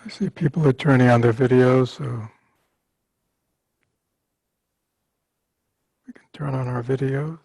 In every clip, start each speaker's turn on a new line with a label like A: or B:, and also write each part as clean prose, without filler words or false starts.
A: I see people are turning on their videos, so we can turn on our videos.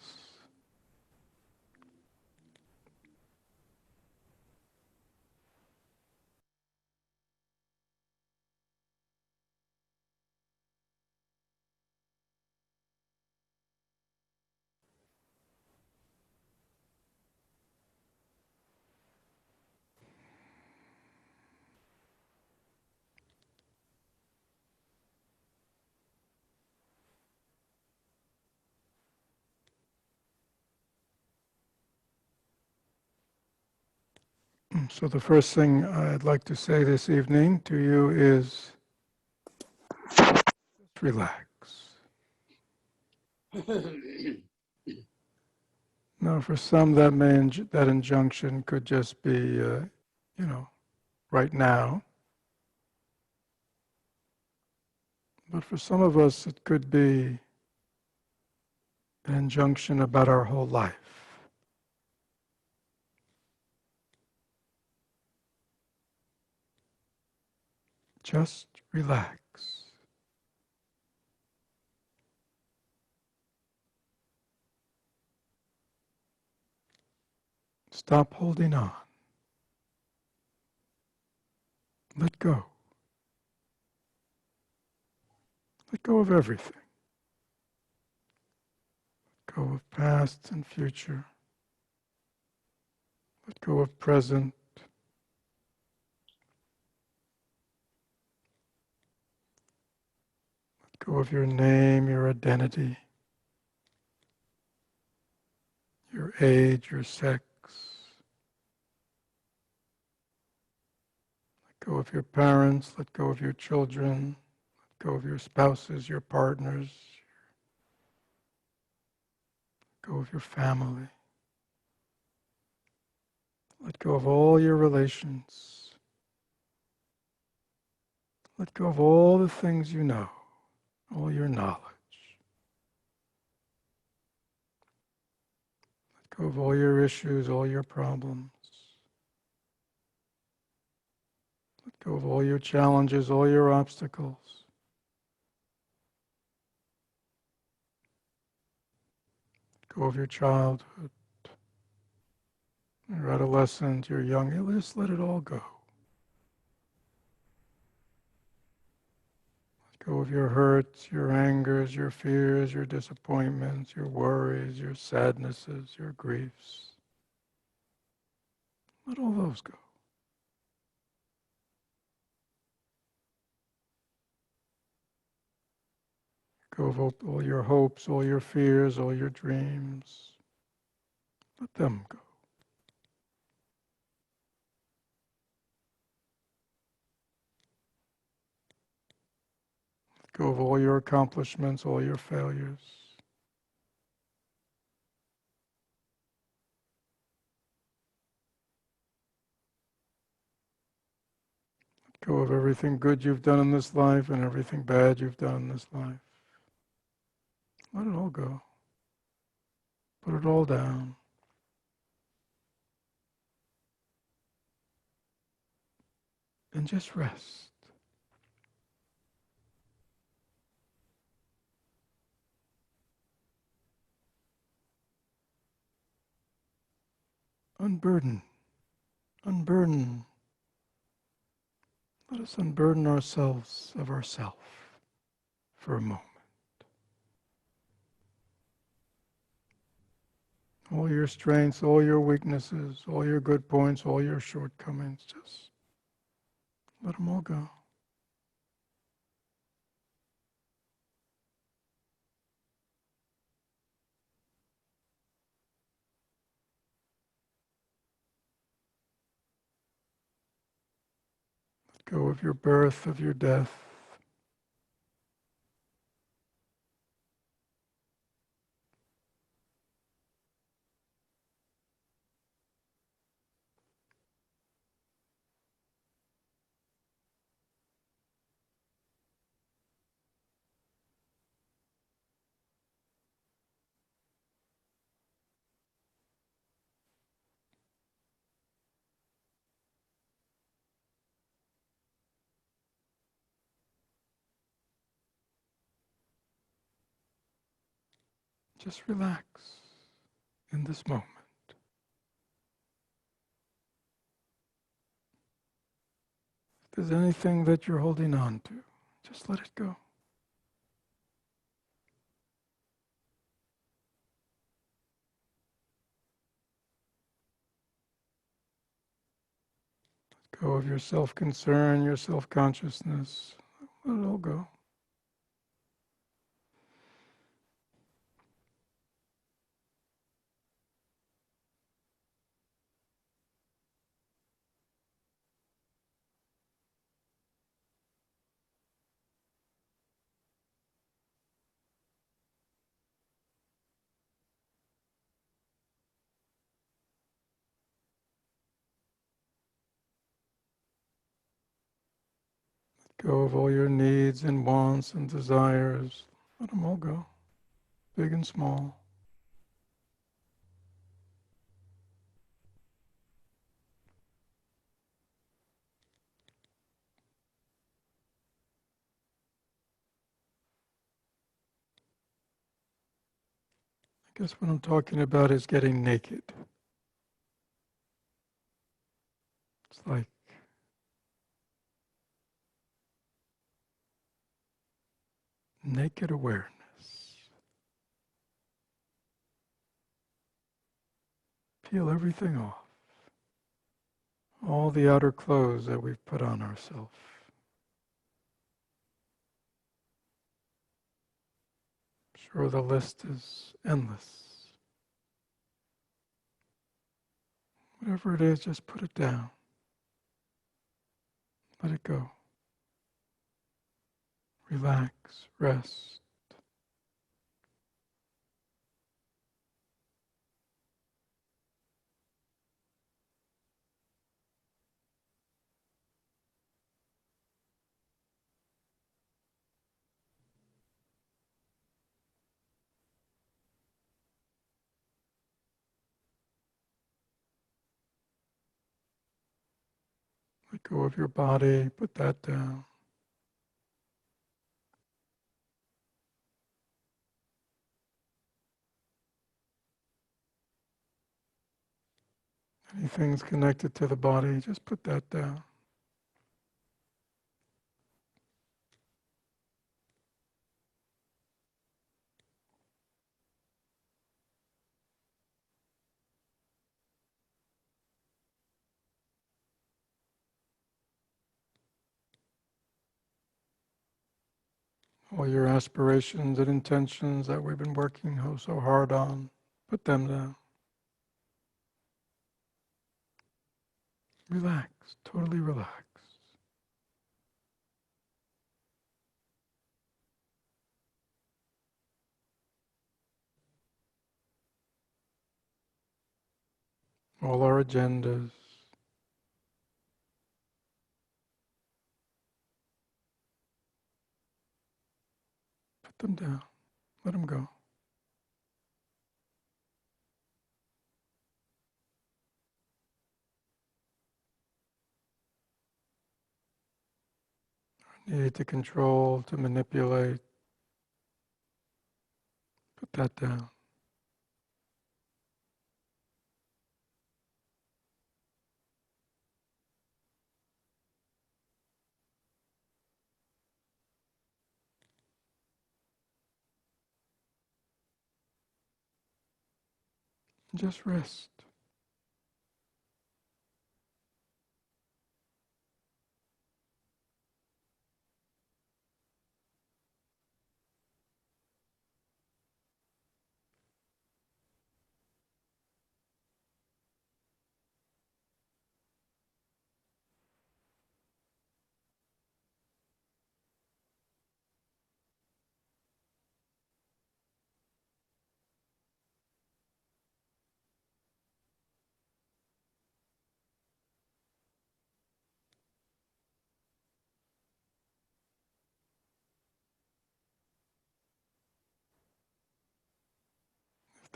A: So the first thing I'd like to say this evening to you is just relax. Now, for some, that injunction could just be, right now. But for some of us, it could be an injunction about our whole life. Just relax. Stop holding on. Let go. Let go of everything. Let go of past and future. Let go of present. Let go of your name, your identity, your age, your sex. Let go of your parents. Let go of your children. Let go of your spouses, your partners. Let go of your family. Let go of all your relations. Let go of all the things you know, all your knowledge. Let go of all your issues, all your problems. Let go of all your challenges, all your obstacles. Let go of your childhood, your adolescence, your young. Just let it all go. Let go of your hurts, your angers, your fears, your disappointments, your worries, your sadnesses, your griefs. Let all those go. Go of all your hopes, all your fears, all your dreams. Let them go. Let go of all your accomplishments, all your failures. Let go of everything good you've done in this life and everything bad you've done in this life. Let it all go. Put it all down. And just rest. Unburden. Unburden. Let us unburden ourselves of ourself for a moment. All your strengths, all your weaknesses, all your good points, all your shortcomings, just let them all go. Let go of your birth, of your death. Just relax in this moment. If there's anything that you're holding on to, just let it go. Let go of your self-concern, your self-consciousness. Let it all go. Let go of all your needs and wants and desires. Let them all go, big and small. I guess what I'm talking about is getting naked. It's like naked awareness. Peel everything off. All the outer clothes that we've put on ourselves. I'm sure the list is endless. Whatever it is, just put it down. Let it go. Relax, rest. Let go of your body, put that down. Anything's connected to the body, just put that down. All your aspirations and intentions that we've been working so hard on, put them down. Relax, totally relax. All our agendas, put them down, let them go. Need to control, to manipulate, put that down. Just rest.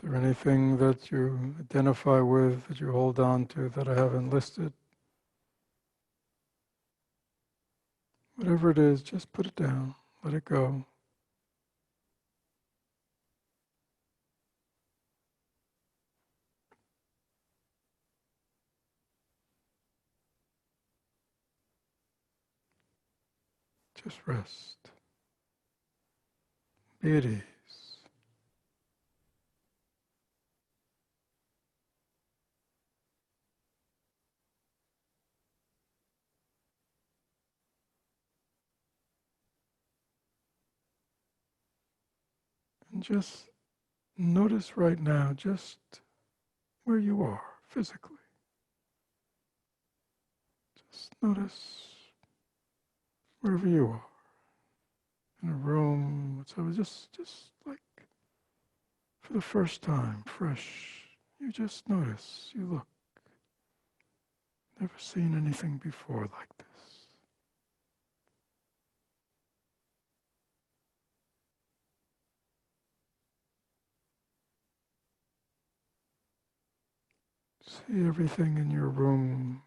A: If there's anything that you identify with, that you hold on to, that I haven't listed, whatever it is, just put it down, let it go. Just rest. Be at ease. And just notice right now just where you are physically. Just notice wherever you are. In a room, so just like for the first time, fresh, you just notice, you look. Never seen anything before like this. See everything in your room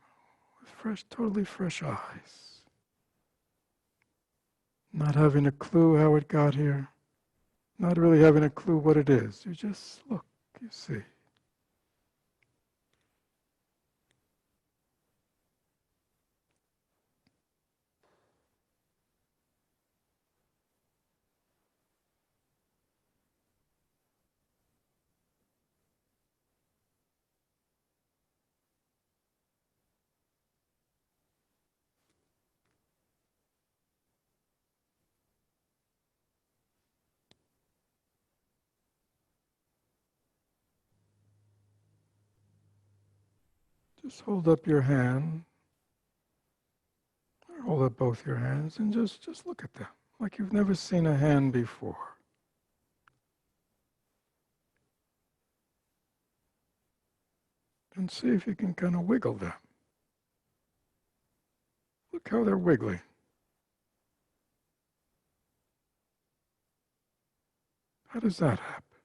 A: with fresh, totally fresh eyes. Not having a clue how it got here. Not really having a clue what it is. You just look, you see. Just hold up your hand, or hold up both your hands, and just look at them, like you've never seen a hand before. And see if you can kind of wiggle them. Look how they're wiggling. How does that happen?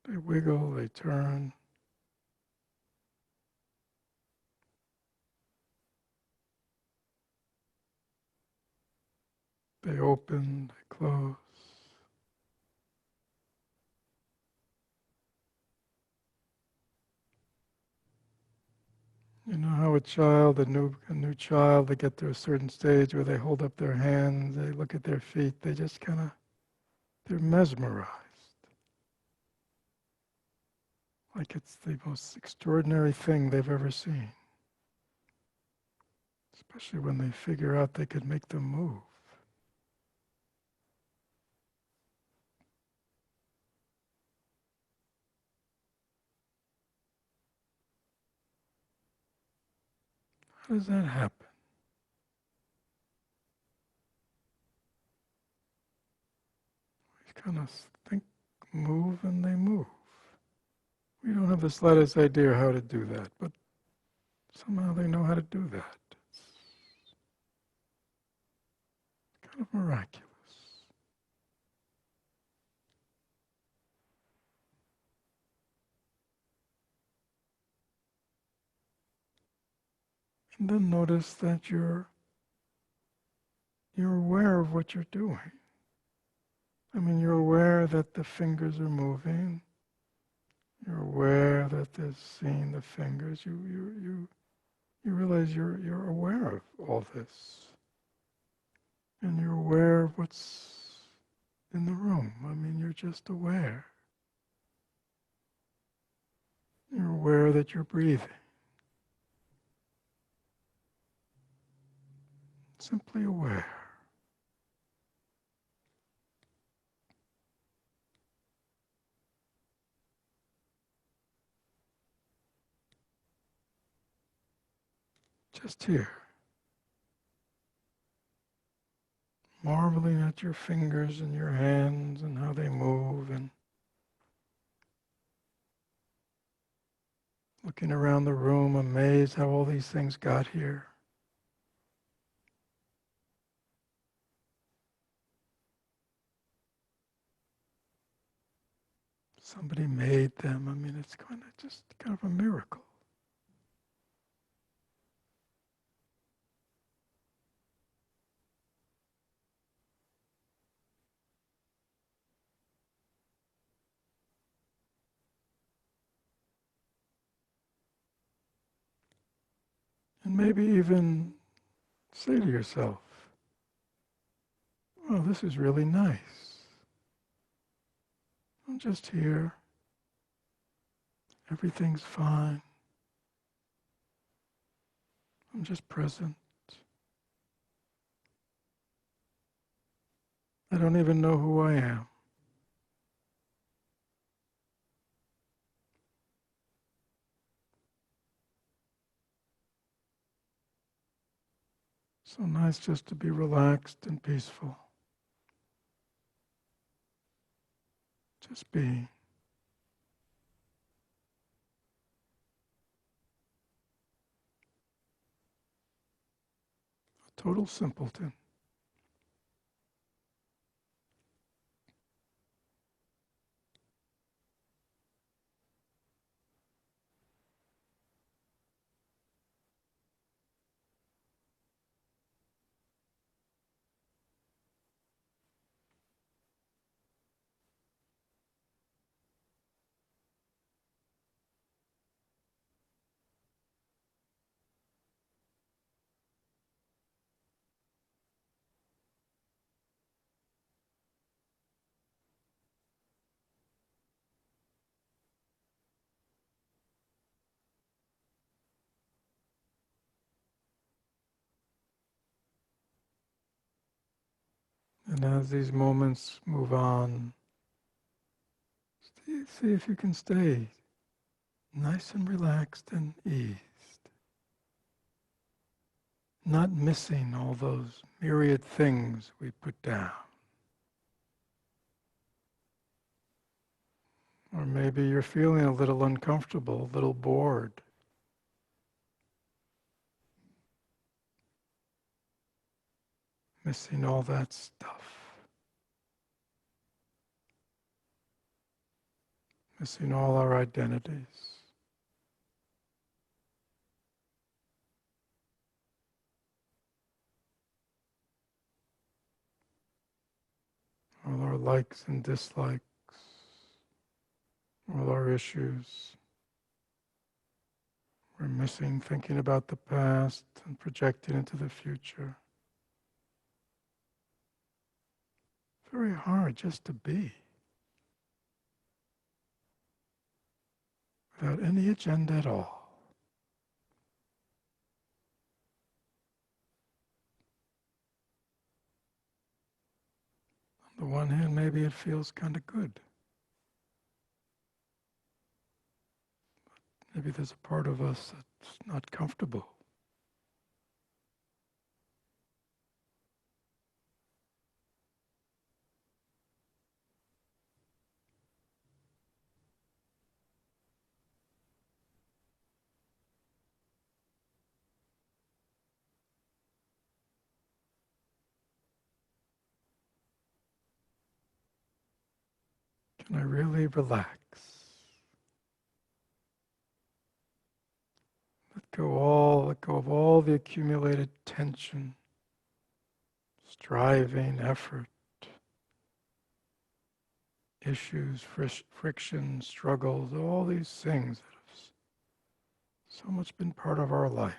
A: They wiggle, they turn. They open, they close. You know how a new child, they get to a certain stage where they hold up their hands, they look at their feet, they just kind of, they're mesmerized. Like it's the most extraordinary thing they've ever seen. Especially when they figure out they could make them move. How does that happen? We kind of think, move, and they move. We don't have the slightest idea how to do that, but somehow they know how to do that. It's kind of miraculous. And then notice that you're aware of what you're doing. I mean, you're aware that the fingers are moving. You're aware that there's seeing the fingers. You realize you're aware of all this. And you're aware of what's in the room. I mean, you're just aware. You're aware that you're breathing. Simply aware. Just here. Marveling at your fingers and your hands and how they move, and looking around the room, amazed how all these things got here. Somebody made them. I mean, it's kind of a miracle. And maybe even Say to yourself, "Oh, this is really nice. I'm just here. Everything's fine. I'm just present. I don't even know who I am." So nice just to be relaxed and peaceful. Just being. A total simpleton. And as these moments move on, see if you can stay nice and relaxed and eased. Not missing all those myriad things we put down. Or maybe you're feeling a little uncomfortable, a little bored. Missing all that stuff. Missing all our identities. All our likes and dislikes. All our issues. We're missing thinking about the past and projecting into the future. Very hard just to be. Without any agenda at all. On the one hand, maybe it feels kind of good. Maybe there's a part of us that's not comfortable. Can I really relax? Let go of all the accumulated tension, striving, effort, issues, friction, struggles, all these things that have so much been part of our life.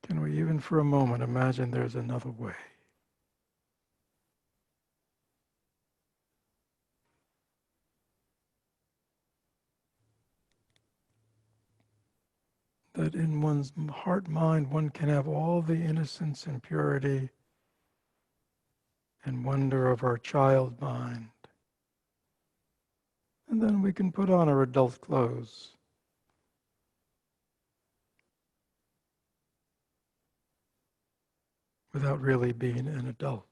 A: Can we even for a moment imagine there's another way? That in one's heart mind one can have all the innocence and purity and wonder of our child mind. And then we can put on our adult clothes. Without really being an adult.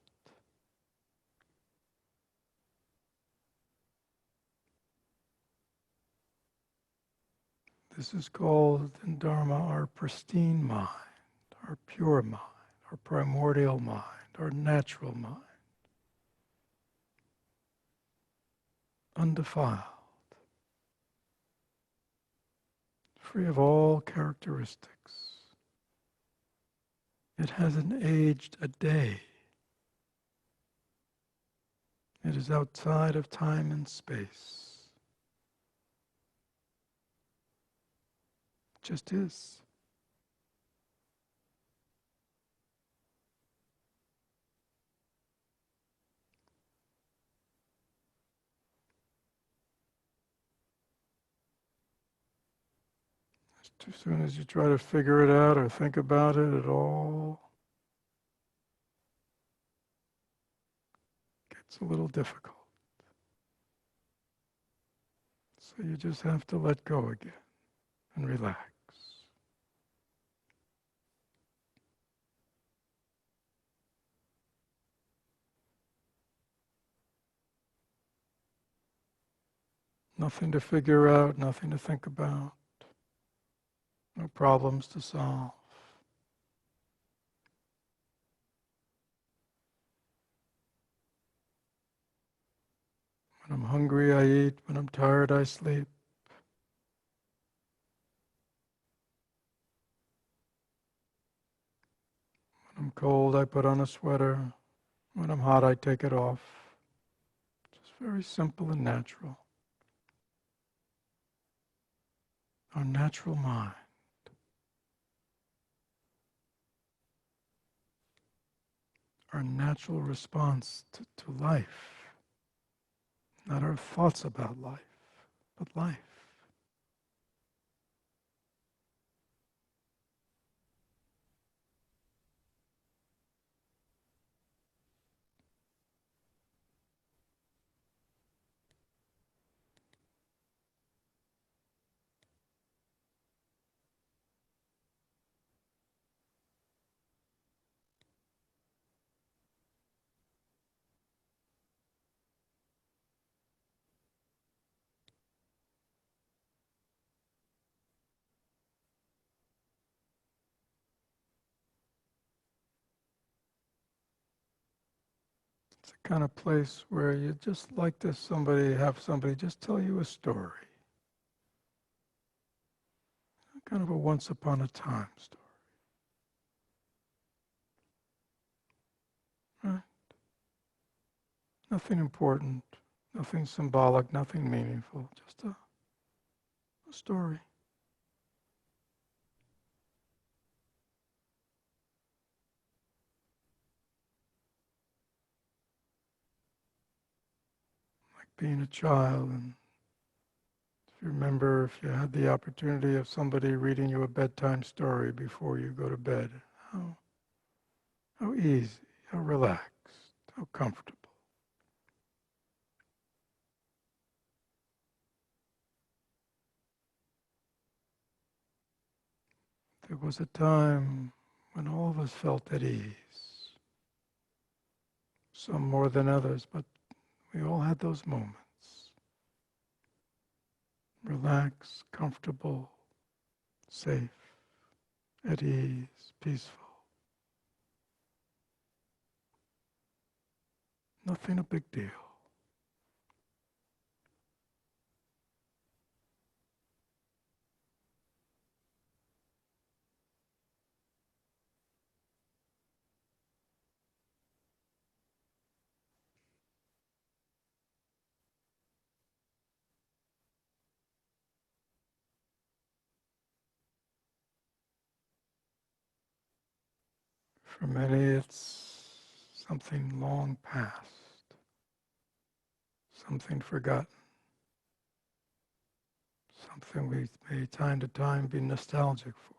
A: This is called in Dharma our pristine mind, our pure mind, our primordial mind, our natural mind. Undefiled. Free of all characteristics. It hasn't aged a day. It is outside of time and space. just is. As soon as you try to figure it out or think about it at all, it's a little difficult. So you just have to let go again and relax. Nothing to figure out, nothing to think about, no problems to solve. When I'm hungry, I eat. When I'm tired, I sleep. When I'm cold, I put on a sweater. When I'm hot, I take it off. Just very simple and natural. Our natural mind. Our natural response to life. Not our thoughts about life, but life. It's a kind of place where you just like to have somebody just tell you a story. Kind of a once upon a time story. Right? Nothing important, nothing symbolic, nothing meaningful, just a story. Like being a child, and if you remember, if you had the opportunity of somebody reading you a bedtime story before you go to bed, how easy, how relaxed, how comfortable. There was a time when all of us felt at ease. Some more than others, but we all had those moments. Relaxed, comfortable, safe, at ease, peaceful. Nothing a big deal. For many, it's something long past, something forgotten, something we may time to time be nostalgic for,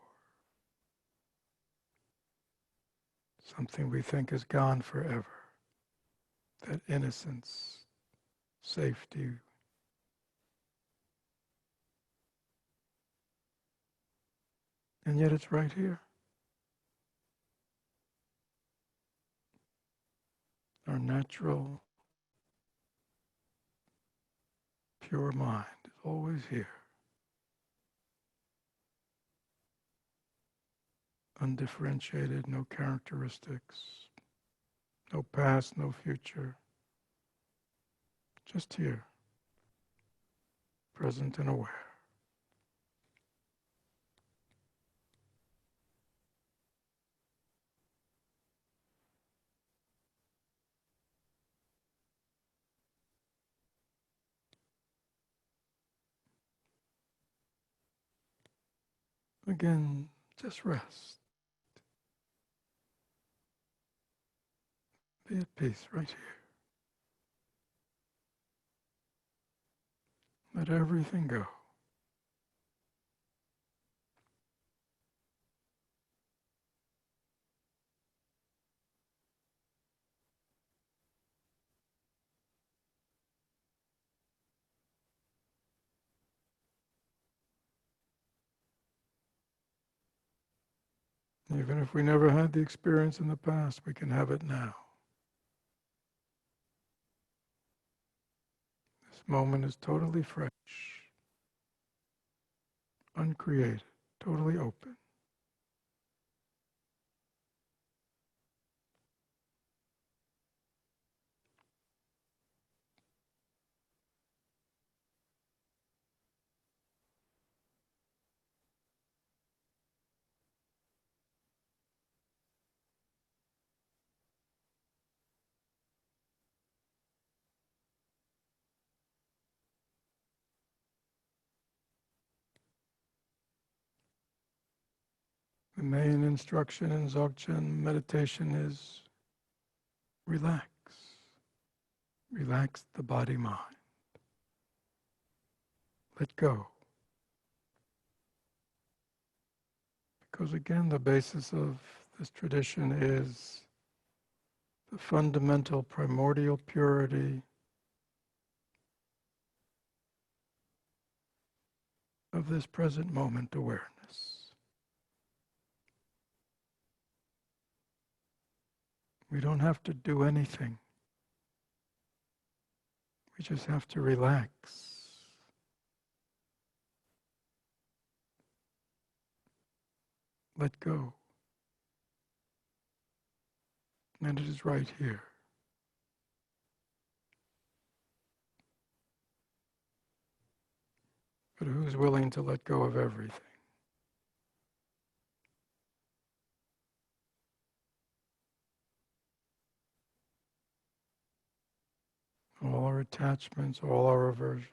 A: something we think is gone forever, that innocence, safety. And yet it's right here. Our natural, pure mind is always here. Undifferentiated, no characteristics, no past, no future. Just here, present and aware. Again, just rest. Be at peace right here. Let everything go. Even if we never had the experience in the past, we can have it now. This moment is totally fresh, uncreated, totally open. The main instruction in Dzogchen meditation is relax. Relax the body-mind. Let go. Because again, the basis of this tradition is the fundamental primordial purity of this present moment awareness. We don't have to do anything. We just have to relax. Let go. And it is right here. But who's willing to let go of everything? All our attachments, all our aversions.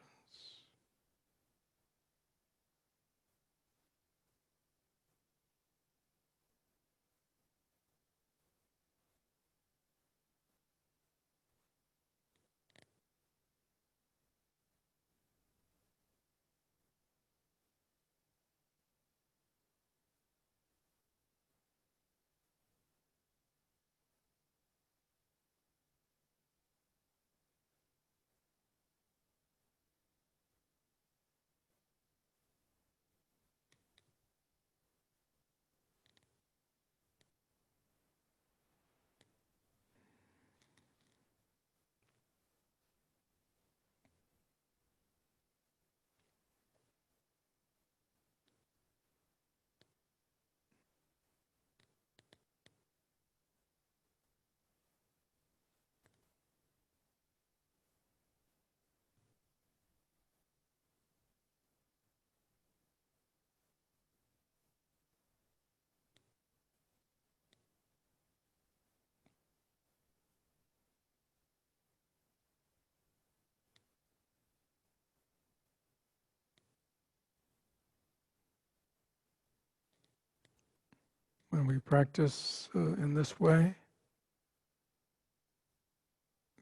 A: When we practice in this way,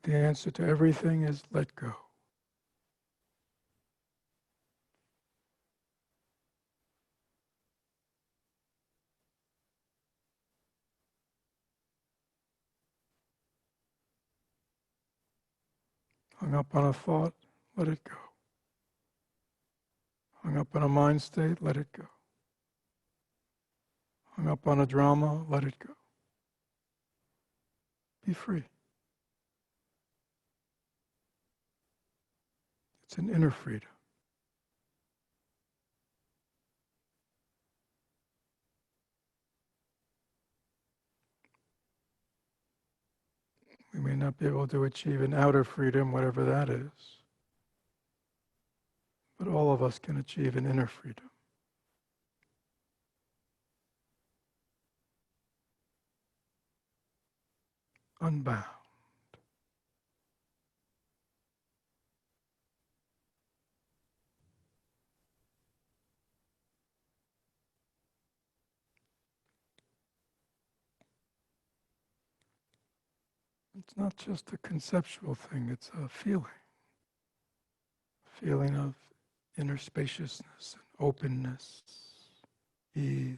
A: the answer to everything is let go. Hung up on a thought, let it go. Hung up on a mind state, let it go. Hung up on a drama, let it go. Be free. It's an inner freedom. We may not be able to achieve an outer freedom, whatever that is, but all of us can achieve an inner freedom. Unbound. It's not just a conceptual thing, it's a feeling of inner spaciousness and openness, ease,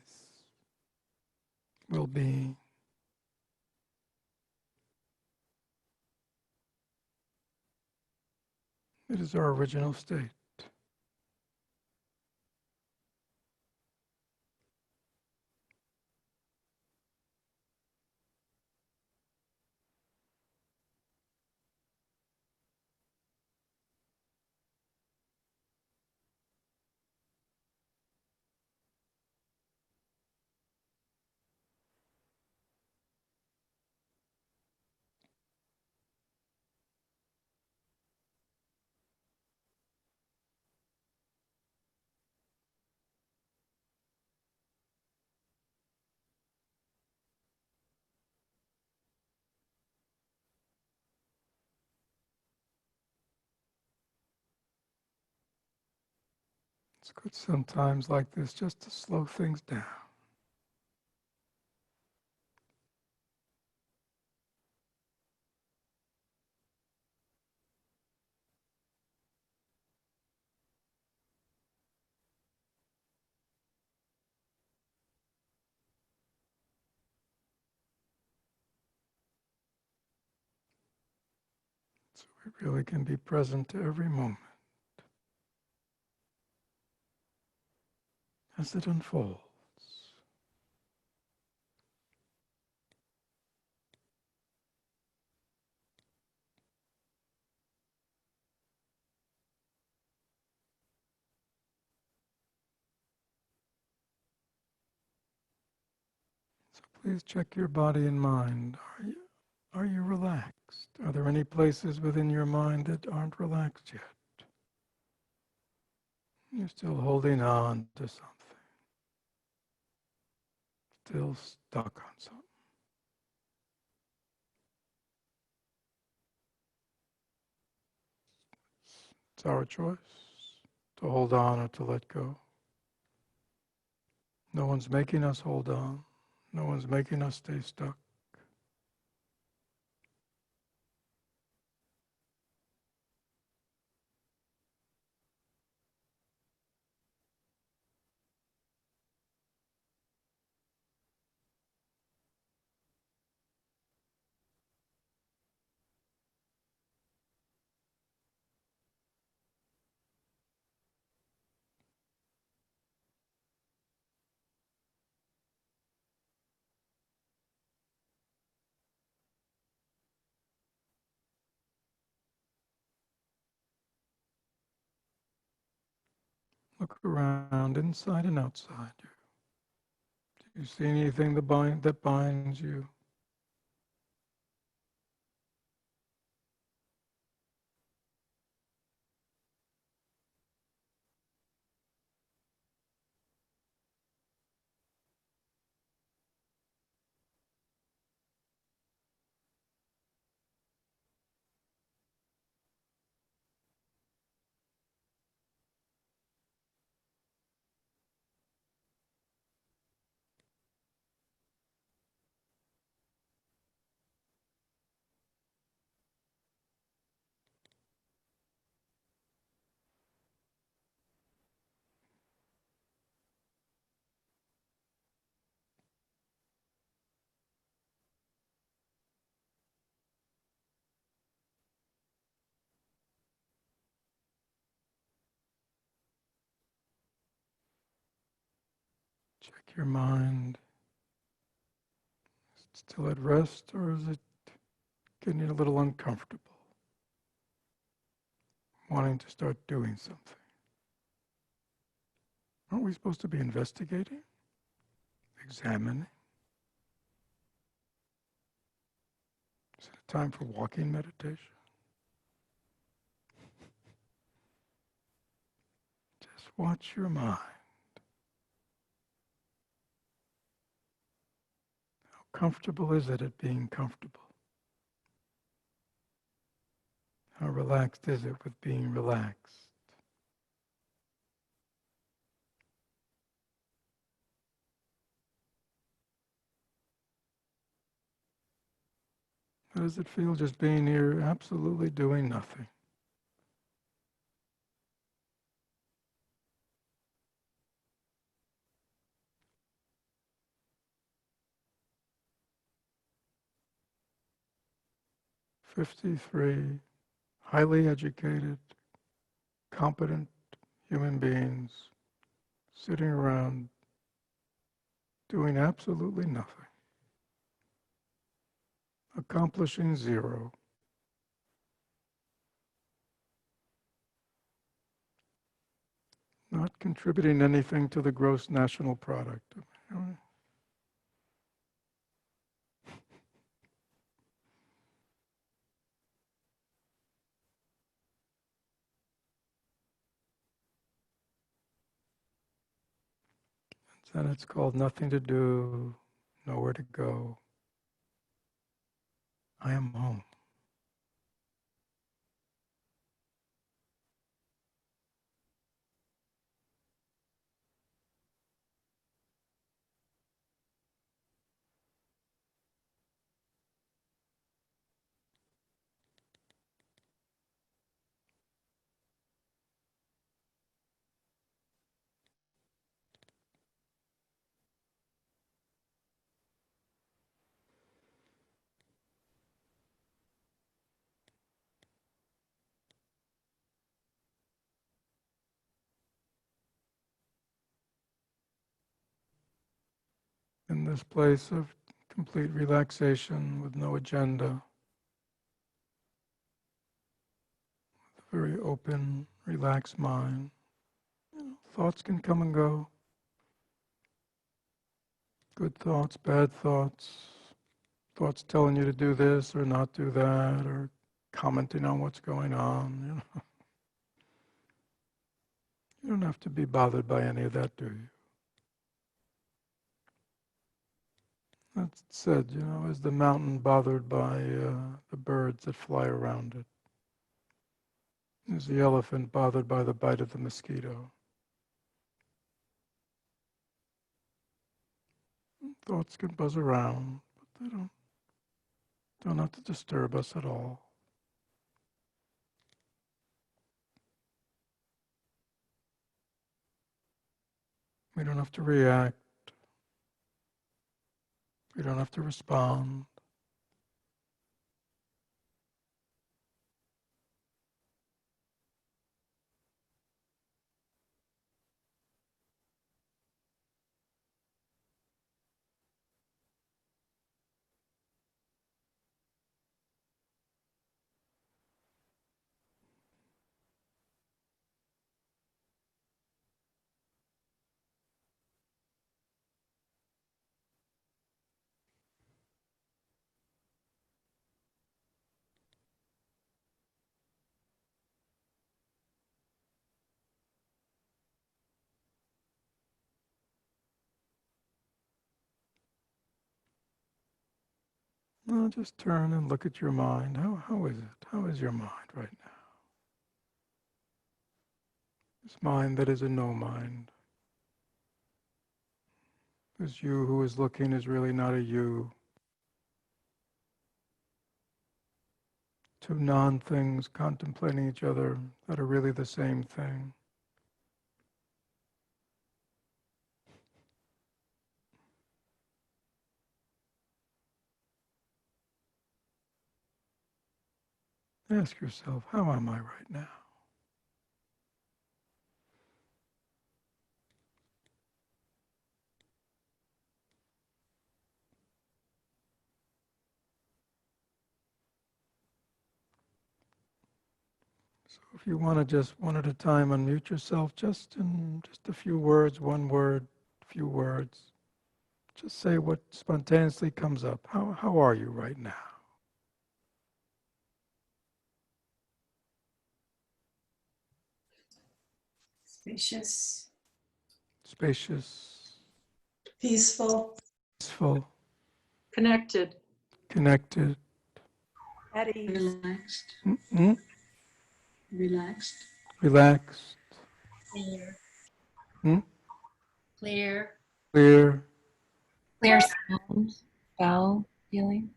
A: well-being. It is our original state. It's good sometimes like this just to slow things down. So we really can be present to every moment as it unfolds. So please check your body and mind. Are you relaxed? Are there any places within your mind that aren't relaxed yet? You're still holding on to something, still stuck on something. It's our choice to hold on or to let go. No one's making us hold on. No one's making us stay stuck. Look around, inside and outside you. Do you see anything that binds you? Check your mind. Is it still at rest, or is it getting a little uncomfortable? Wanting to start doing something. Aren't we supposed to be investigating? Examining? Is it a time for walking meditation? Just watch your mind. How comfortable is it at being comfortable? How relaxed is it with being relaxed? How does it feel just being here, absolutely doing nothing? "53 highly educated, competent human beings sitting around doing absolutely nothing, accomplishing zero, not contributing anything to the gross national product." And it's called nothing to do, nowhere to go. I am home. In this place of complete relaxation with no agenda, a very open, relaxed mind. Thoughts can come and go. Good thoughts, bad thoughts, thoughts telling you to do this or not do that, or commenting on what's going on. You don't have to be bothered by any of that, do you? That's said, is the mountain bothered by the birds that fly around it? Is the elephant bothered by the bite of the mosquito? Thoughts can buzz around, but they don't have to disturb us at all. We don't have to react. We don't have to respond. No, just turn and look at your mind. How is it? How is your mind right now? This mind that is a no mind. This you who is looking is really not a you. Two non-things contemplating each other that are really the same thing. Ask yourself, how am I right now? So if you want to just one at a time unmute yourself, just in just a few words, one word, few words. Just say what spontaneously comes up. How are you right now?
B: Spacious.
A: Spacious.
B: Peaceful.
A: Peaceful.
C: Connected.
A: Connected.
B: At ease.
C: Relaxed.
A: Mm-mm.
C: Relaxed.
A: Relaxed.
D: Clear.
A: Mm?
D: Clear.
A: Clear.
D: Clear sound. Bell feeling.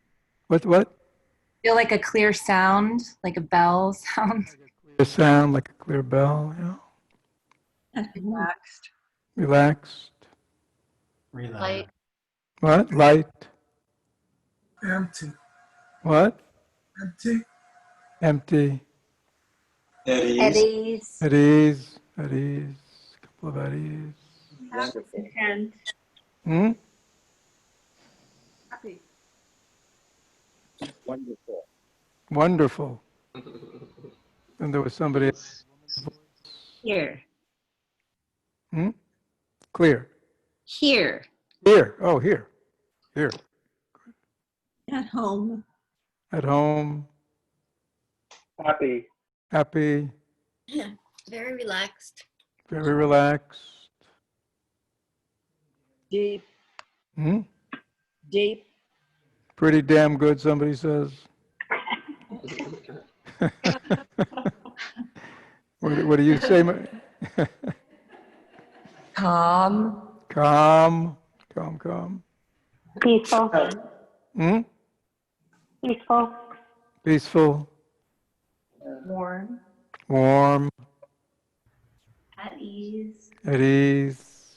A: What?
E: Feel like a clear sound, like a bell sound.
A: Clear sound like a clear bell. Yeah.
B: And relaxed.
A: Relaxed.
D: light,
A: What? Light.
F: Empty.
A: What?
F: Empty.
A: Empty.
G: At ease.
E: At ease.
A: At ease. At ease. A couple of at ease.
G: Wonderful.
B: And
A: Hmm?
B: happy.
G: Wonderful.
A: Wonderful. And there was somebody.
D: here,
A: Hmm? Clear.
D: here,
A: Here. Oh, here. Here.
B: At home.
A: At home.
G: Happy.
A: Happy.
D: very relaxed,
A: Very relaxed.
H: Deep,
A: Hmm?
H: deep.
A: Pretty damn good, somebody says. What do you say?
H: Calm,
A: Calm. Calm, calm.
I: Peaceful,
A: Hmm?
I: peaceful,
A: Peaceful.
E: Warm.
A: Warm.
D: at ease,
A: At ease.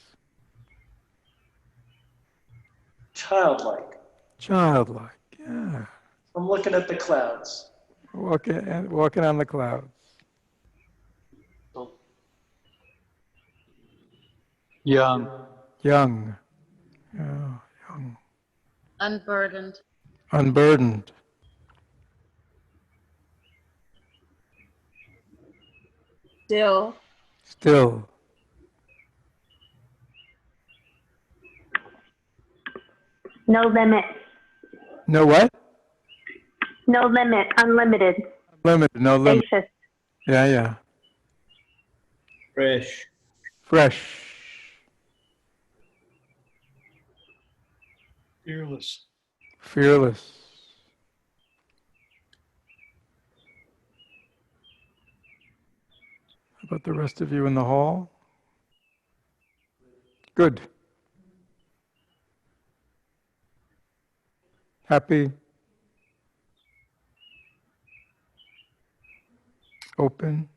G: Childlike.
A: Childlike. Yeah.
G: I'm looking at the clouds.
A: Walking on the clouds.
J: Young.
A: Young. Yeah, young.
D: unburdened,
A: Unburdened.
H: still,
A: Still.
I: no limit,
A: No what?
I: no limit, unlimited,
A: Limited. No limit.
I: spacious,
A: Yeah, yeah.
J: Fresh.
A: Fresh.
J: Fearless.
A: Fearless. How about the rest of you in the hall? Good. Happy. Open.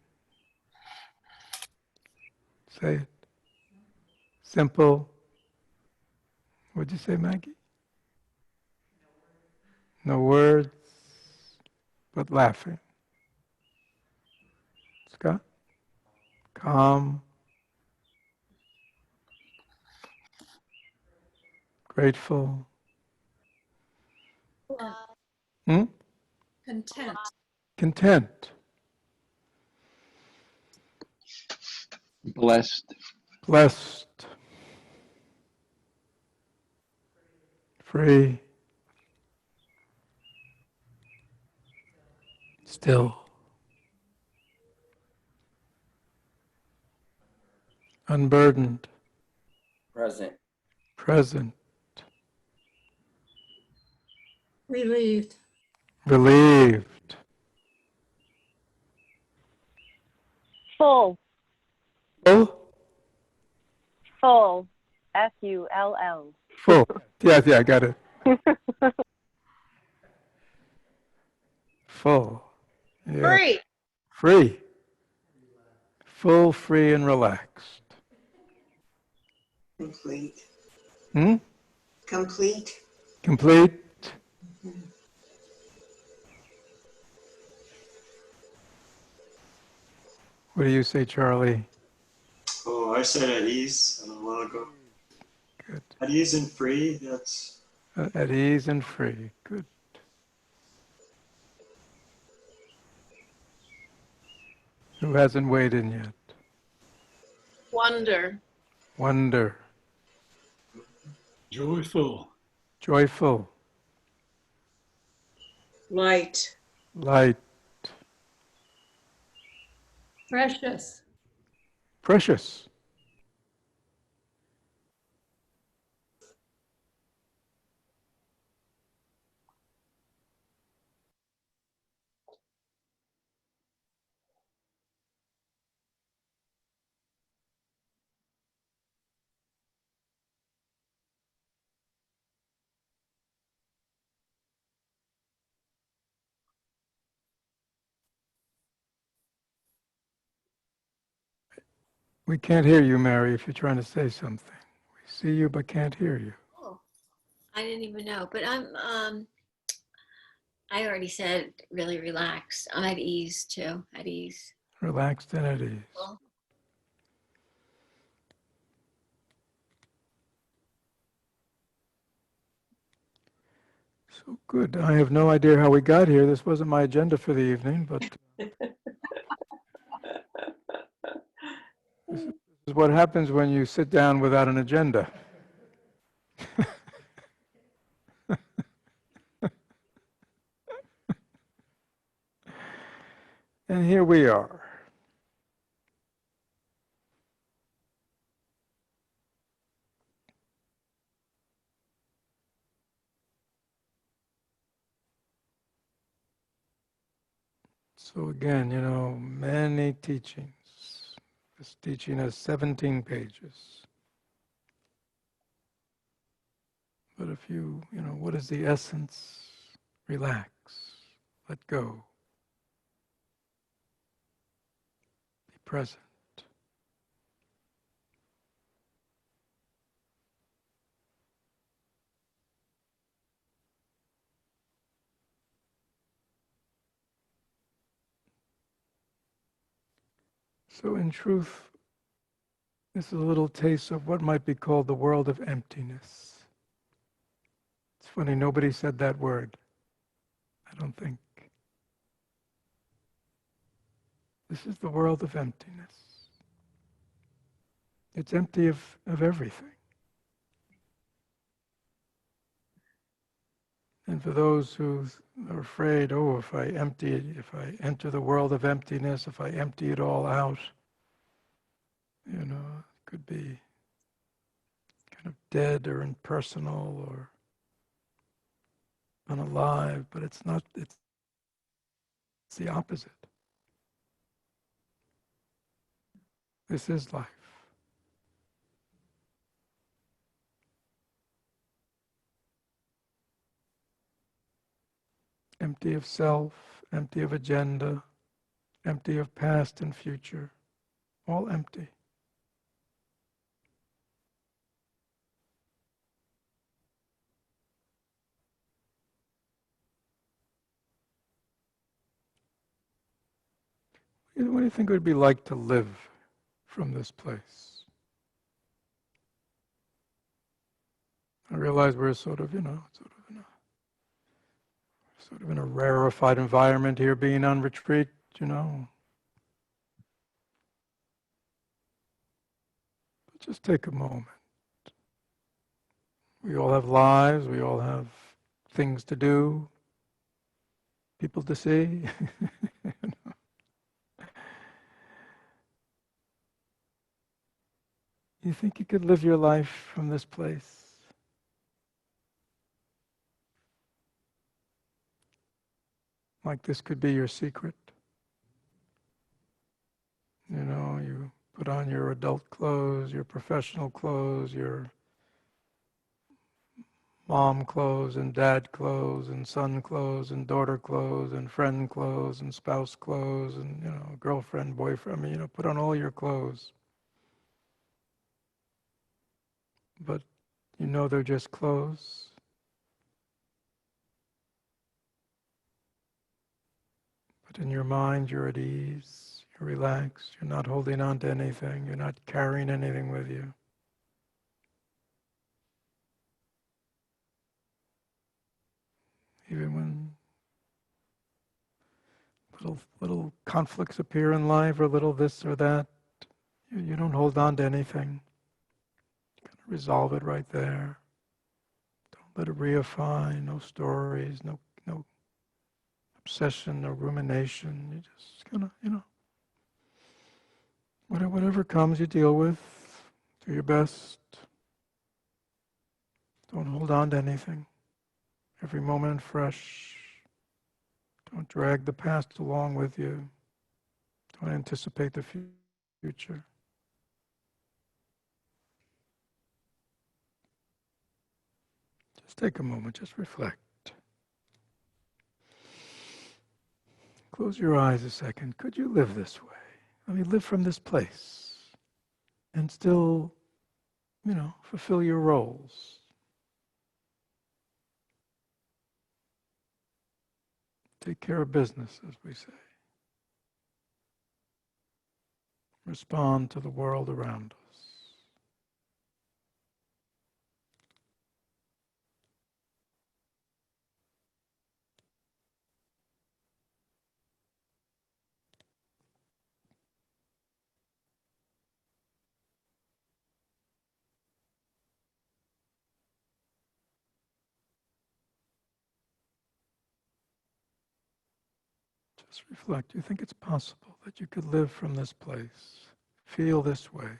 A: Say it. Simple. What'd you say, Maggie? No words, but laughing. Scott? Calm. Grateful. Hmm?
C: Content.
A: Content.
J: Blessed.
A: Blessed. Free. Still. Unburdened.
G: Present.
A: Present.
C: Relieved.
A: Relieved.
I: full,
A: Full?
I: full, Full.
A: Full. Yeah, I got it. Full. Yeah.
D: free,
A: Free. Full, free, and relaxed.
K: Complete.
A: Hmm?
K: Complete.
A: Complete. What do you say, Charlie?
L: Oh, I said at ease a while ago.
A: Good.
L: At ease and free, that's
A: At ease and free. Good. Who hasn't weighed in yet?
C: Wonder.
A: Wonder.
J: Joyful.
A: Joyful.
H: light,
A: Light.
C: Precious.
A: Precious. We can't hear you, Mary, if you're trying to say something. We see you but can't hear you.
D: Oh, I didn't even know. But I already said really relaxed. I'm at ease too, at ease.
A: Relaxed and at ease.
D: Cool.
A: So good. I have no idea how we got here. This wasn't my agenda for the evening, but this is what happens when you sit down without an agenda. And here we are. So again, many teachings. This teaching has 17 pages. But if what is the essence? Relax. Let go. Be present. So in truth, this is a little taste of what might be called the world of emptiness. It's funny, nobody said that word, I don't think. This is the world of emptiness. It's empty of everything. And for those who are afraid, if I enter the world of emptiness, if I empty it all out, it could be kind of dead or impersonal or unalive, but it's not, it's the opposite. This is life. Empty of self, empty of agenda, empty of past and future, all empty. What do you think it would be like to live from this place? I realize we're sort of in a rarefied environment here, being on retreat, But just take a moment. We all have lives, we all have things to do, people to see. You think you could live your life from this place? Like this could be your secret. You put on your adult clothes, your professional clothes, your mom clothes and dad clothes and son clothes and daughter clothes and friend clothes and spouse clothes and, girlfriend, boyfriend. Put on all your clothes. But they're just clothes. But in your mind, you're at ease, you're relaxed, you're not holding on to anything, you're not carrying anything with you. Even when little conflicts appear in life, or little this or that, you don't hold on to anything. You kind of resolve it right there. Don't let it reify, no stories, no obsession, no rumination. You just kind of, whatever comes, you deal with. Do your best. Don't hold on to anything. Every moment fresh. Don't drag the past along with you. Don't anticipate the future. Just take a moment, just reflect. Close your eyes a second. Could you live this way? Live from this place. and still, fulfill your roles. Take care of business, as we say. Respond to the world around us. Just reflect. Do you think it's possible that you could live from this place, feel this way,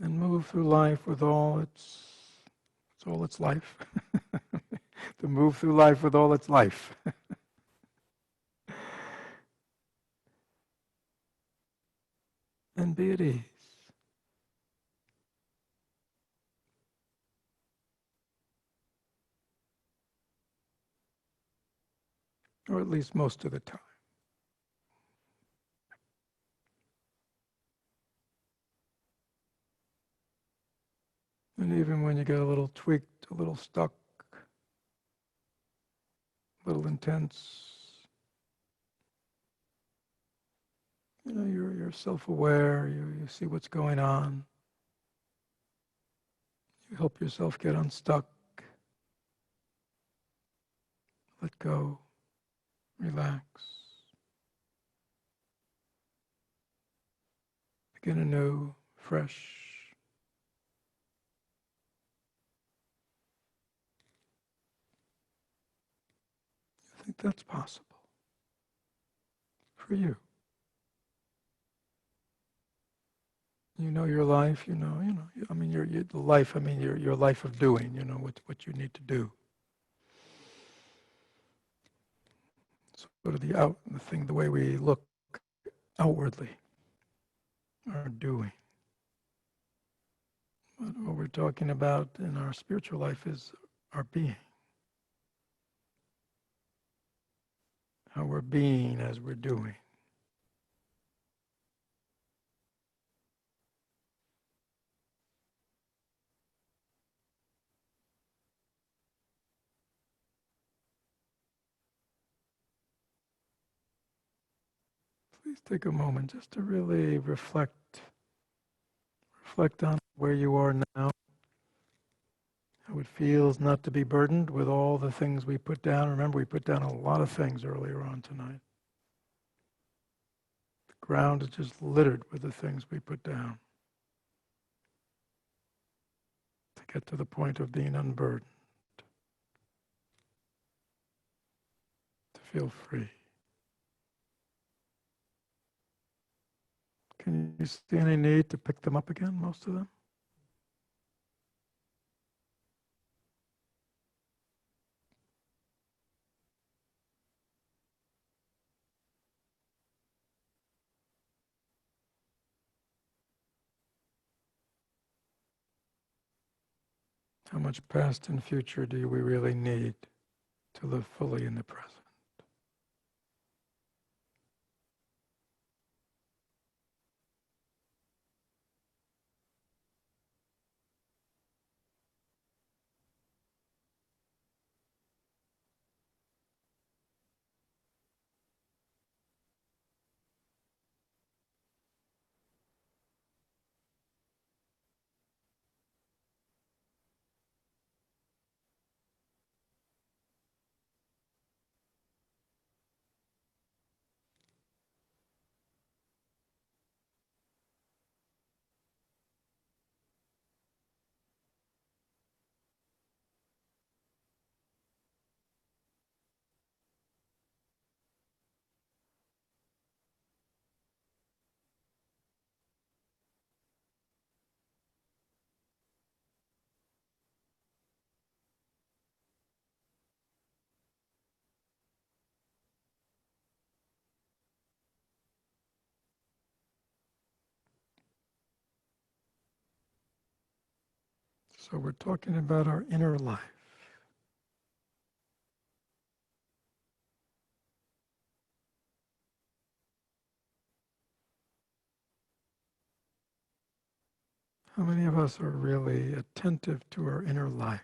A: and move through life with all its life? To move through life with all its life. And be at ease. Or at least most of the time. And even when you get a little tweaked, a little stuck, a little intense, you're self-aware, you see what's going on. You help yourself get unstuck. Let go. Relax. Begin anew, fresh. I think that's possible for you. You know your life, your life, your life of doing, what you need to do. Sort of the way we look outwardly, our doing. But what we're talking about in our spiritual life is our being. How we're being as we're doing. Please take a moment just to really reflect on where you are now, how it feels not to be burdened with all the things we put down. Remember, we put down a lot of things earlier on tonight. The ground is just littered with the things we put down to get to the point of being unburdened, to feel free. Can you see any need to pick them up again, most of them? How much past and future do we really need to live fully in the present? So we're talking about our inner life. How many of us are really attentive to our inner life?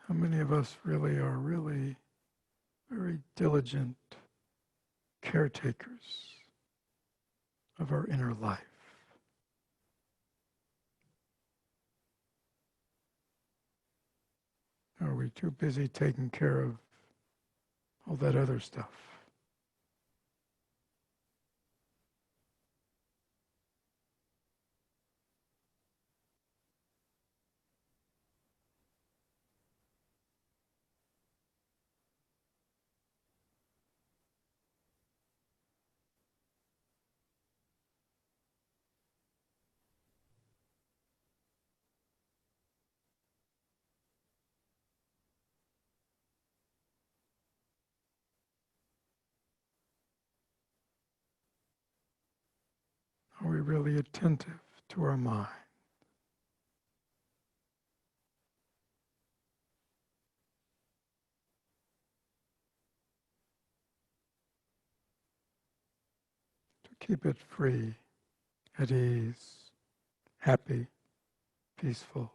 A: How many of us really are very diligent caretakers of our inner life? Are we too busy taking care of all that other stuff? Are we really attentive to our mind? To keep it free, at ease, happy, peaceful.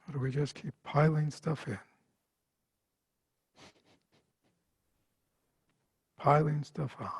A: Or do we just keep piling stuff in? Piling stuff on.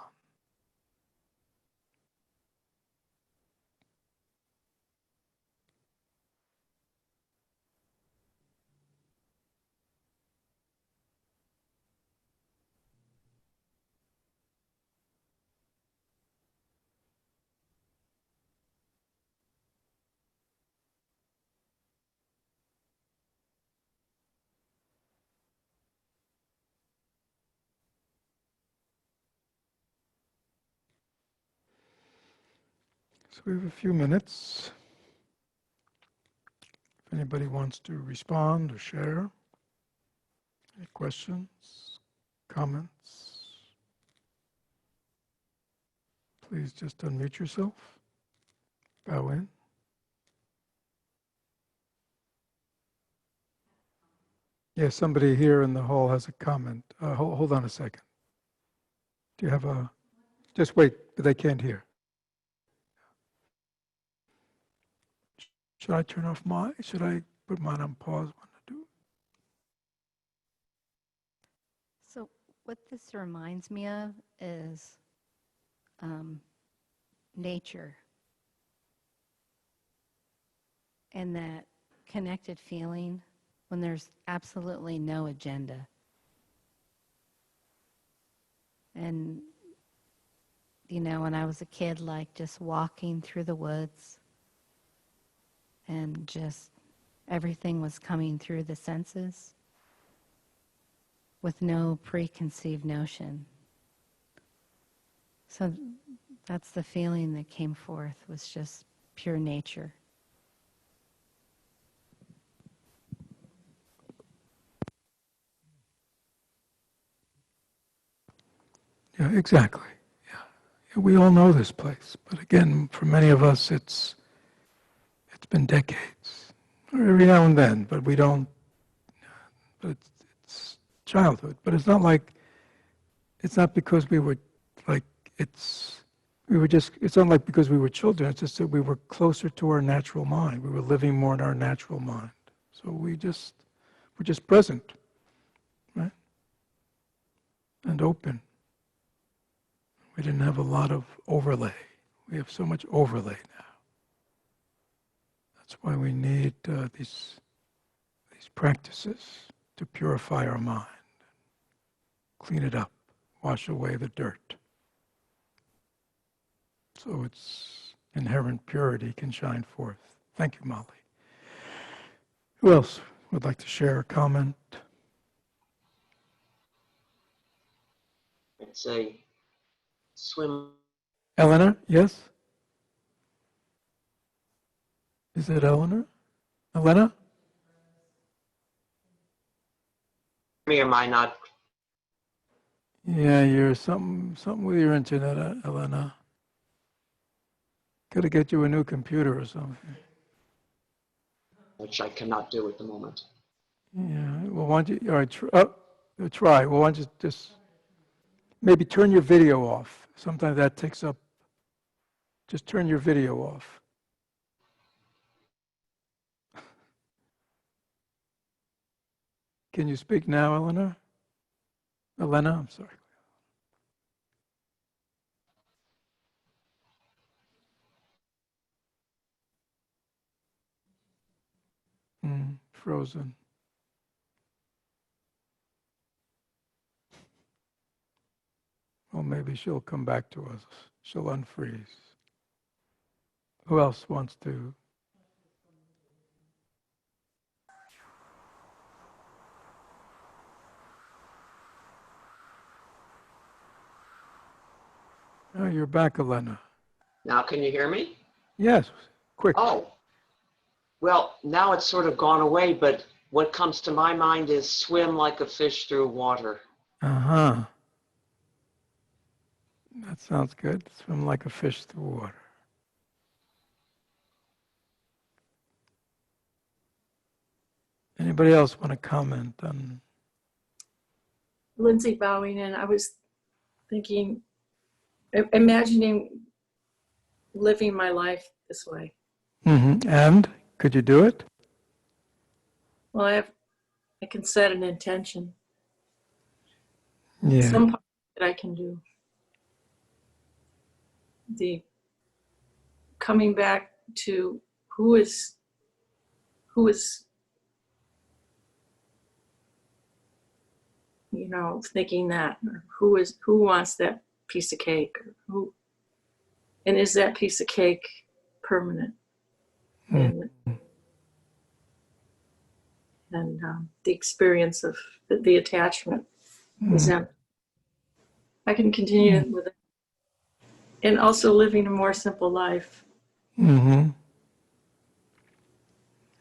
A: So we have a few minutes. If anybody wants to respond or share, any questions, comments, please just unmute yourself, bow in. Yes, somebody here in the hall has a comment. Hold on a second. Do you have a, just wait, but they can't hear. Should I turn off mine? Should I put mine on pause when I do?
K: So what this reminds me of is nature and that connected feeling when there's absolutely no agenda. And, you know, when I was a kid, like just walking through the woods and just everything was coming through the senses with no preconceived notion. So that's the feeling that came forth, was just pure nature.
A: Yeah, exactly. Yeah, we all know this place, but again, for many of us, it's been decades, or every now and then, but we don't. But it's childhood. But it's not like, it's not because we were like it's not like because we were children. It's just that we were closer to our natural mind. We were living more in our natural mind. So we're just present, right, and open. We didn't have a lot of overlay. We have so much overlay now. That's why we need these practices to purify our mind, clean it up, wash away the dirt, so its inherent purity can shine forth. Thank you, Molly. Who else would like to share a comment?
M: I'd say swim.
A: Eleanor, yes? Is it Eleanor? Elena?
M: Me or am I not?
A: Yeah, you're something with your internet, Elena. Got to get you a new computer or something.
M: Which I cannot do at the moment.
A: Yeah, Well, why don't you, all right, try. Well, why don't you just maybe turn your video off. Sometimes that takes up, just turn your video off. Can you speak now, Elena? Elena, I'm sorry. Frozen. Well, maybe she'll come back to us. She'll unfreeze. Who else wants to? Oh, you're back, Elena.
M: Now, can you hear me?
A: Yes, quick.
M: Oh, well, now it's sort of gone away, but what comes to my mind is swim like a fish through water.
A: Uh-huh. That sounds good. Swim like a fish through water. Anybody else want to comment on?
C: Lindsay bowing in. I was thinking, imagining living my life this way.
A: Mm-hmm. And could you do it?
C: Well, I can set an intention.
A: Yeah.
C: Some part that I can do. The coming back to who is you know, thinking that, or who wants that piece of cake, or who, and is that piece of cake permanent? And the experience of the attachment is empty. I can continue with it, and also living a more simple life.
A: Mm-hmm.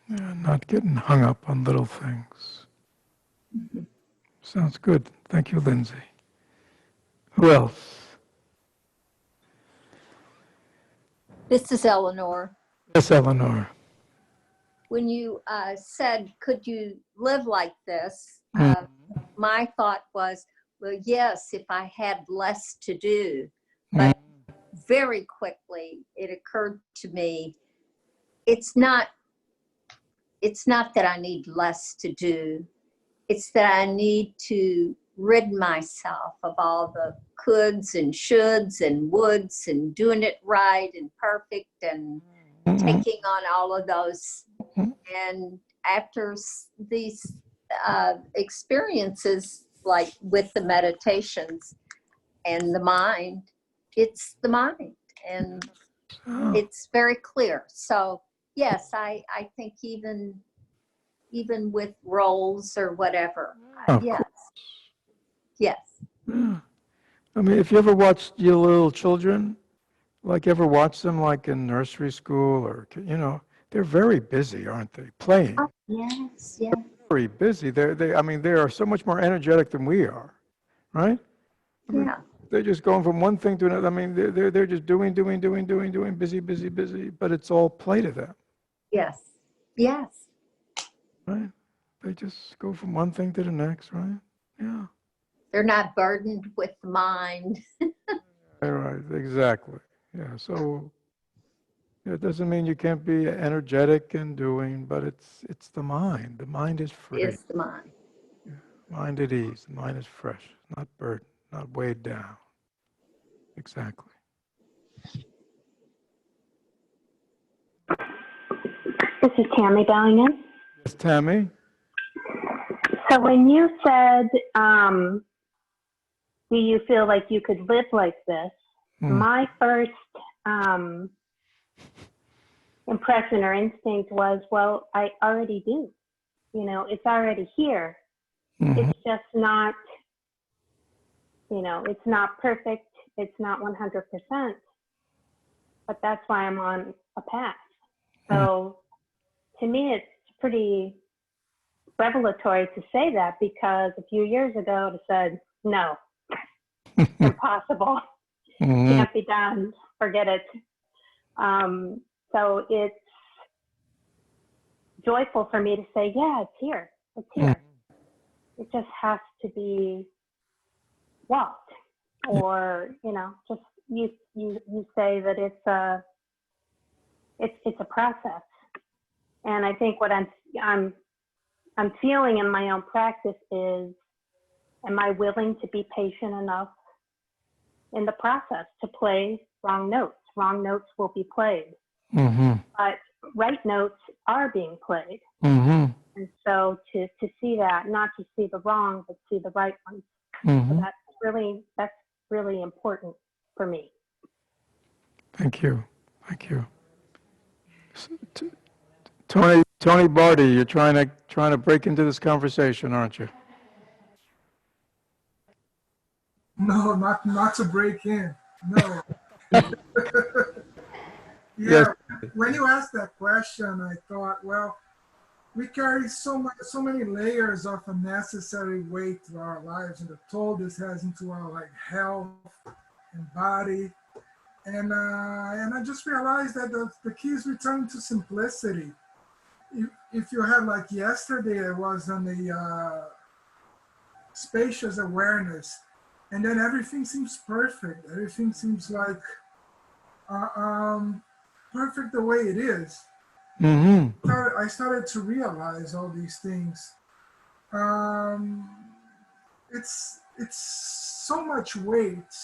A: Yeah, not getting hung up on little things.
C: Mm-hmm.
A: Sounds good. Thank you, Lindsay. Who else?
N: This is Eleanor.
A: Yes, Eleanor.
N: When you said, could you live like this? My thought was, well, yes, if I had less to do. But very quickly, it occurred to me, it's not that I need less to do. It's that I need to rid myself of all the coulds and shoulds and woulds and doing it right and perfect and taking on all of those. And after these experiences, like with the meditations and the mind, it's the mind, and it's very clear. So yes, I think even with roles or whatever, yes. Yes.
A: Yeah. I mean, if you ever watched your little children, like ever watch them like in nursery school or, you know, they're very busy, aren't they? Playing.
N: Oh, yes, yes.
A: Very busy. I mean, they are so much more energetic than we are, right? I mean,
N: Yeah.
A: they're just going from one thing to another. I mean, they're just doing, busy, but it's all play to them.
N: Yes. Yes.
A: Right? They just go from one thing to the next, right? Yeah.
N: They're not burdened with the mind.
A: Right, exactly. Yeah, so it doesn't mean you can't be energetic and doing, but it's the mind. The mind is free.
N: It's the mind.
A: Yeah. Mind at ease. The mind is fresh, not burdened, not weighed down. Exactly.
I: This is Tammy bowing in.
A: Yes, Tammy?
I: So when you said, do you feel like you could live like this? My first impression or instinct was, well, I already do. You know, it's already here. It's just not, you know, it's not perfect. It's not 100%. But that's why I'm on a path. So to me, it's pretty revelatory to say that, because a few years ago it said, no, impossible, can't be done, forget it. So it's joyful for me to say, yeah, it's here, it's here. it just has to be walked, or just you say that it's a process. And I think what I'm feeling in my own practice is, am I willing to be patient enough in the process to play wrong notes? Wrong notes will be played, but right notes are being played. And so to see that, not to see the wrong, but see the right ones. So that's really important for me.
A: Thank you. Thank you. Tony Barty, you're trying to break into this conversation, aren't you?
F: No, not to break in. No.
A: Yes.
F: When you asked that question, I thought, well, we carry so many layers of unnecessary weight to our lives, and the toll this has into our health and body. And I just realized that the key is returning to simplicity. If you had yesterday, I was on the spacious awareness, and then everything seems perfect. Everything seems perfect the way it is. I started to realize all these things. It's so much weight.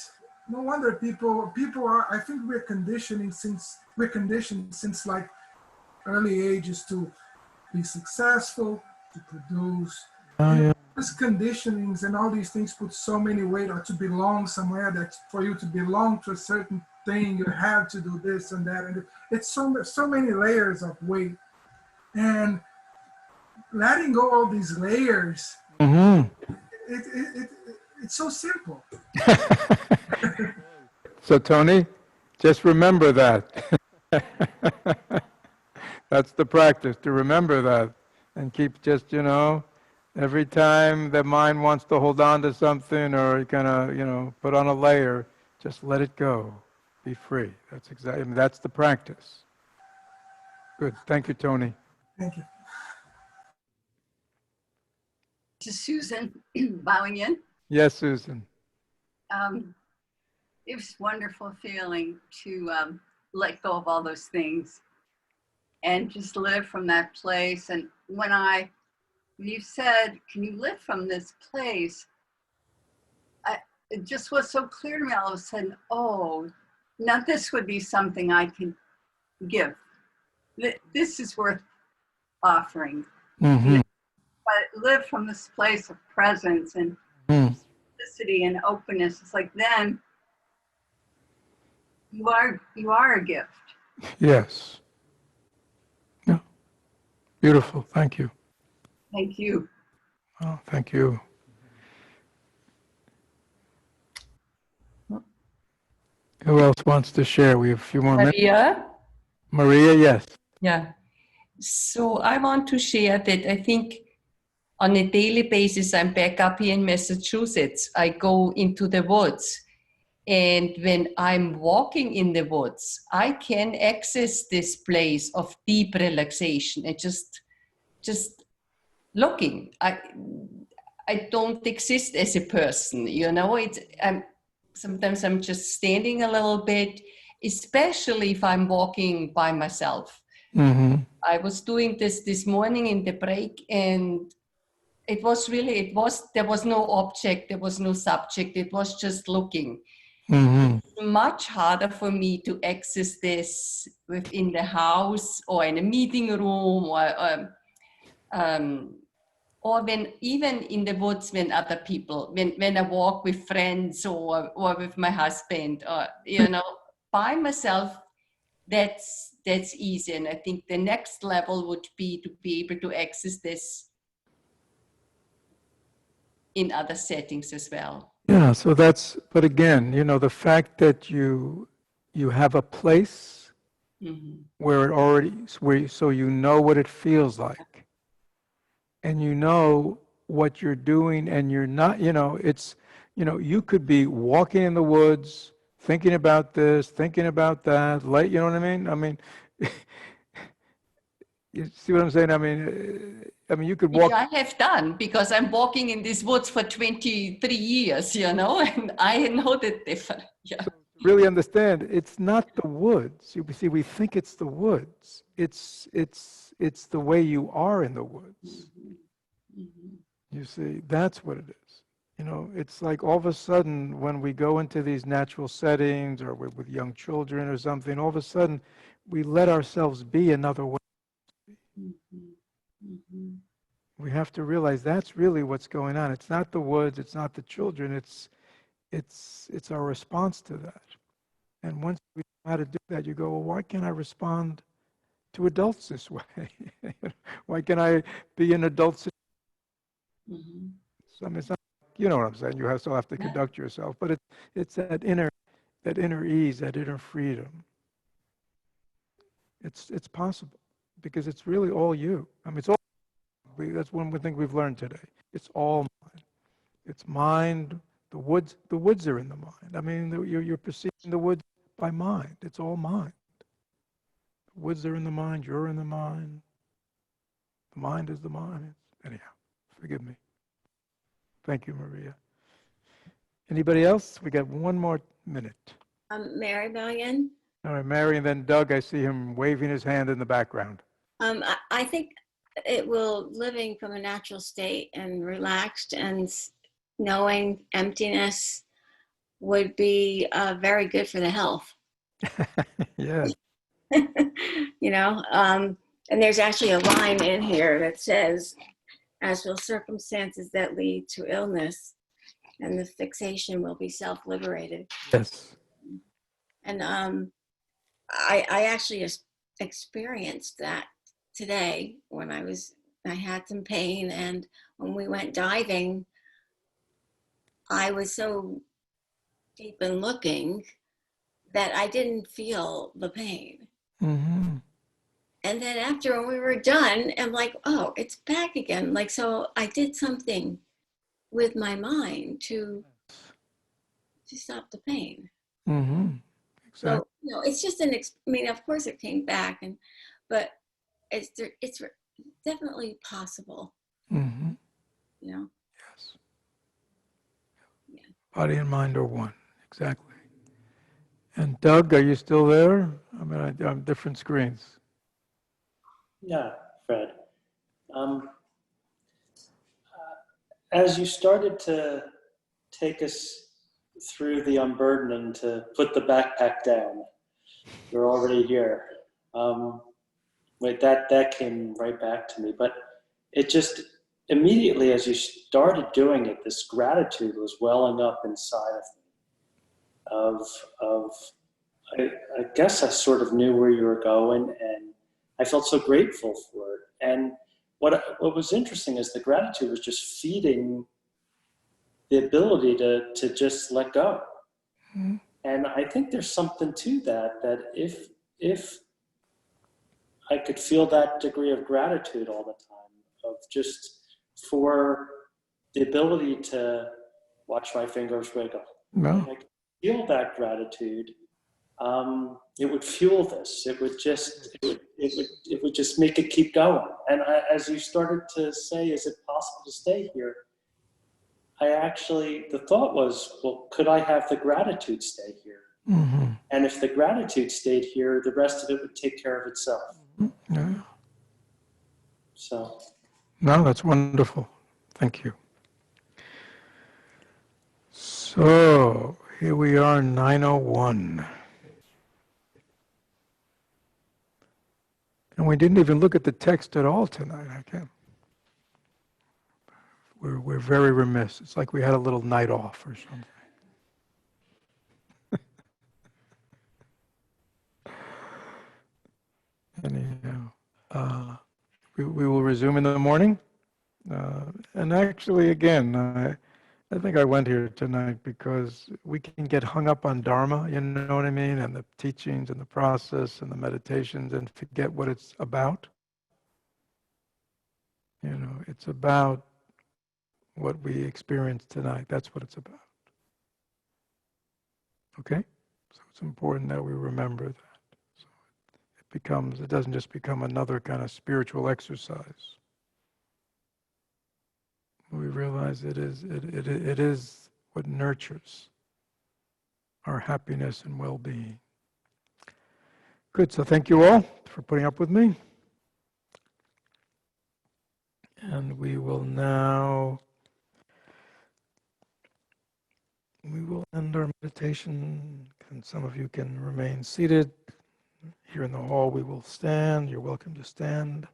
F: No wonder people are. I think we're conditioned since early ages to be successful, to produce. These conditionings and all these things put so many weight, or to belong somewhere, that for you to belong to a certain thing, you have to do this and that, and it's so many layers of weight. And letting go all these layers, it's so simple.
A: So Tony, just remember that. That's the practice, to remember that, and keep just, every time the mind wants to hold on to something or kind of, put on a layer, just let it go. Be free. That's exactly, that's the practice. Good. Thank you, Tony.
F: Thank you.
O: To Susan, bowing in.
A: Yes, Susan.
O: It was a wonderful feeling to let go of all those things and just live from that place. And when you said, can you live from this place? It just was so clear to me all of a sudden, oh, now this would be something I can give. This is worth offering. But live from this place of presence and simplicity and openness. It's like then you are a gift.
A: Yes. Yeah. Beautiful. Thank you.
O: Thank you.
A: Oh, thank you. Who else wants to share? We have a few more minutes. Maria, yes.
P: Yeah. So I want to share that I think on a daily basis, I'm back up here in Massachusetts. I go into the woods. And when I'm walking in the woods, I can access this place of deep relaxation and just looking. I don't exist as a person, sometimes I'm just standing a little bit, especially if I'm walking by myself. I was doing this morning in the break, and there was no object, there was no subject, it was just looking. It's much harder for me to access this within the house or in a meeting room or when even in the woods when other people, when I walk with friends or with my husband, or by myself, that's easy. And I think the next level would be to be able to access this in other settings as well.
A: Yeah, so but again, the fact that you have a place so you know what it feels like, and you know what you're doing, and you're not, you could be walking in the woods, thinking about this, thinking about that, you know what I mean? You see what I'm saying? I mean, I mean, you could walk.
P: Which I have done because I'm walking in these woods for 23 years, and I know the difference. Yeah.
A: So to really understand, it's not the woods. You see, we think it's the woods. It's the way you are in the woods. You see, that's what it is. It's like all of a sudden when we go into these natural settings or with young children or something, all of a sudden we let ourselves be another way. We have to realize that's really what's going on. It's not the woods, it's not the children, it's our response to that. And once we know how to do that, you go, well, why can't I respond to adults this way? Why can't I be an adult situation? So, I mean, it's not, you know what I'm saying? You still have to conduct yourself, but it's that inner ease, that inner freedom. It's possible because it's really all you. I mean, it's all. That's one thing we've learned today. It's all mind. It's mind. The woods are in the mind. I mean, you're perceiving the woods by mind. It's all mind. The woods are in the mind. You're in the mind. The mind is the mind. Anyhow, forgive me. Thank you, Maria. Anybody else? We got one more minute.
D: Mary Million.
A: All right, Mary, and then Doug. I see him waving his hand in the background.
D: I think living from a natural state and relaxed and knowing emptiness would be very good for the health.
A: Yeah.
D: And there's actually a line in here that says, as will circumstances that lead to illness, and the fixation will be self-liberated.
A: Yes.
D: And I actually experienced that today when I had some pain, and when we went diving, I was so deep in looking that I didn't feel the pain.
A: Mm-hmm.
D: And then after when we were done, I'm like, oh, it's back again. Like, so I did something with my mind to stop the pain.
A: Mm-hmm. Exactly.
D: So, it's just I mean, of course it came back, but it's definitely possible.
A: Mm-hmm.
D: Yes.
A: Yeah. Body and mind are one. Exactly. And Doug, are you still there? I mean, I'm different screens.
G: Yeah, Fred. As you started to take us through the unburdening to put the backpack down, you're already here. That came right back to me. But it just immediately, as you started doing it, this gratitude was welling up inside of me. I guess I sort of knew where you were going, and I felt so grateful for it. And what was interesting is the gratitude was just feeding the ability to just let go. Mm-hmm. And I think there's something to that if I could feel that degree of gratitude all the time, of just for the ability to watch my fingers wiggle.
A: No.
G: I could feel that gratitude. It would fuel this. It would just make it keep going. And as you started to say, is it possible to stay here? The thought was, well, could I have the gratitude stay here? Mm-hmm. And if the gratitude stayed here, the rest of it would take care of itself.
A: Yeah.
G: So.
A: No, that's wonderful. Thank you. So here we are, 9:01. And we didn't even look at the text at all tonight. I can't. We're very remiss. It's like we had a little night off or something. Anyhow, we will resume in the morning. And actually, again, I think I went here tonight because we can get hung up on Dharma, you know what I mean, and the teachings and the process and the meditations and forget what it's about. It's about what we experienced tonight. That's what it's about. Okay? So it's important that we remember that. So it doesn't just become another kind of spiritual exercise. We realize it is what nurtures our happiness and well-being. Good, so thank you all for putting up with me. And we will end our meditation, and some of you can remain seated. Here in the hall we will stand. You're welcome to stand.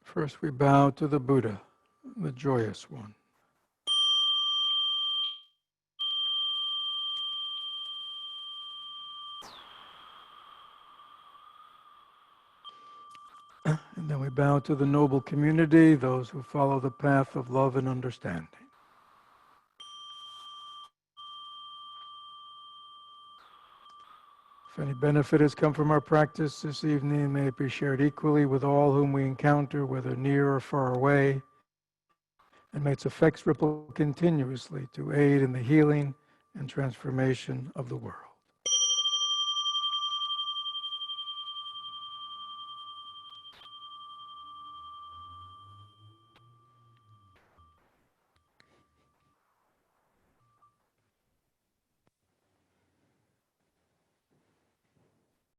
A: First we bow to the Buddha, the joyous one. And then we bow to the noble community, those who follow the path of love and understanding. If any benefit has come from our practice this evening, may it be shared equally with all whom we encounter, whether near or far away, and may its effects ripple continuously to aid in the healing and transformation of the world.